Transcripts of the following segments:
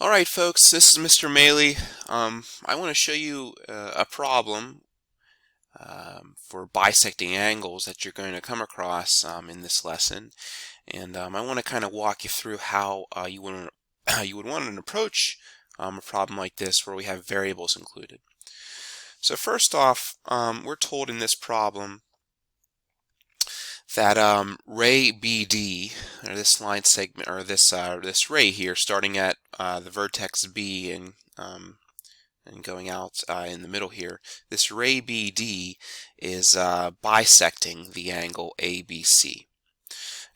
Alright folks, this is Mr. Maley. I want to show you a problem for bisecting angles that you're going to come across in this lesson. And I want to kind of walk you through how you would want to approach a problem like this where we have variables included. So first off, we're told in this problem that ray BD, or this line segment, or this ray here, starting at the vertex B and going out in the middle here, this ray BD is bisecting the angle ABC.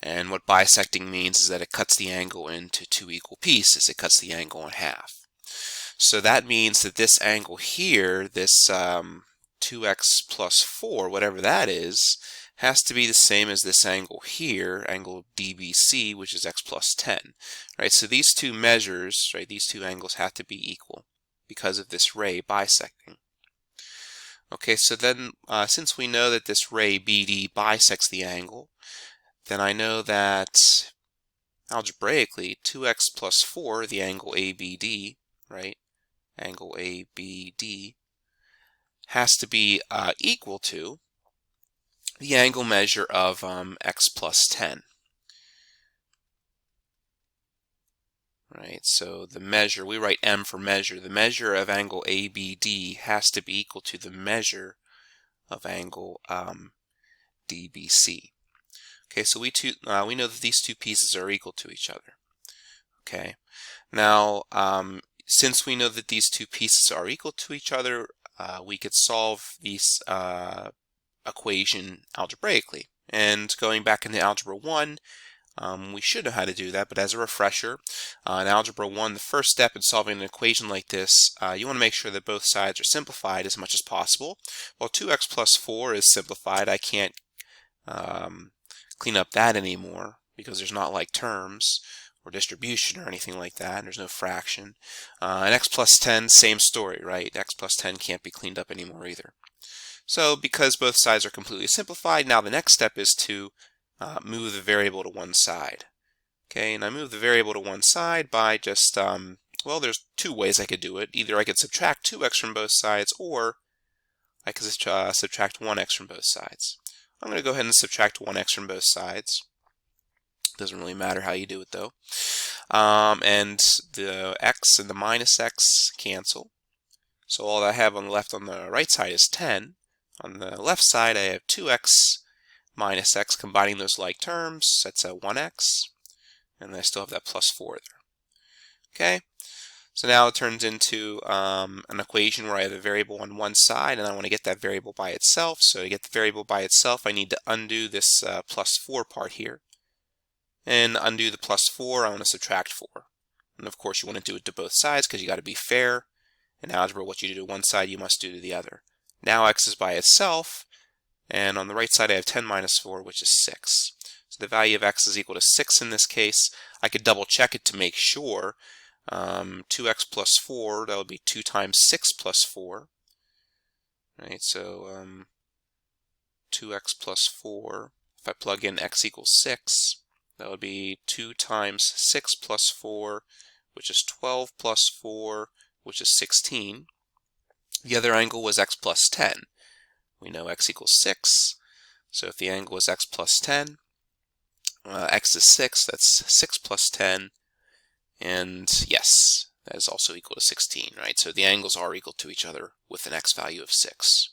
And what bisecting means is that it cuts the angle into two equal pieces. It cuts the angle in half. So that means that this angle here, this 2x plus 4, whatever that is, has to be the same as this angle here, angle DBC, which is x plus 10. Right? So these two measures, right, these two angles have to be equal because of this ray bisecting. Okay, so then since we know that this ray BD bisects the angle, then I know that algebraically 2x plus 4, the angle ABD, right, angle ABD, has to be equal to the angle measure of x plus 10. Right, so the measure, we write m for measure. The measure of angle ABD has to be equal to the measure of angle DBC. Okay, so we know that these two pieces are equal to each other. Okay, now since we know that these two pieces are equal to each other, we could solve this equation algebraically. And going back into Algebra 1, we should know how to do that, but as a refresher, in Algebra 1, the first step in solving an equation like this, you want to make sure that both sides are simplified as much as possible. Well, 2x plus 4 is simplified. I can't clean up that anymore because there's not like terms or distribution or anything like that, and there's no fraction. And x plus 10, same story, right? X plus 10 can't be cleaned up anymore either. So because both sides are completely simplified, now the next step is to move the variable to one side. Okay, and I move the variable to one side by just, well, there's two ways I could do it. Either I could subtract 2x from both sides, or I could subtract 1x from both sides. I'm going to go ahead and subtract 1x from both sides. Doesn't really matter how you do it though. And the x and the minus x cancel. So all I have on the left on the right side is 10. On the left side I have 2x minus x, combining those like terms. That's a 1x. And I still have that plus 4 there. Okay? So now it turns into an equation where I have a variable on one side and I want to get that variable by itself. So to get the variable by itself, I need to undo this plus 4 part here. And undo the plus 4, I want to subtract 4. And of course you want to do it to both sides because you got to be fair. In algebra, what you do to one side, you must do to the other. Now x is by itself, and on the right side I have 10 minus 4, which is 6. So the value of x is equal to 6 in this case. I could double check it to make sure. 2x plus 4, that would be 2 times 6 plus 4. Right, so 2x plus 4, if I plug in x equals 6, that would be 2 times 6 plus 4, which is 12 plus 4, which is 16. The other angle was x plus 10. We know x equals 6. So if the angle is x plus 10, x is 6, that's 6 plus 10. And yes, that is also equal to 16, right? So the angles are equal to each other with an x value of 6.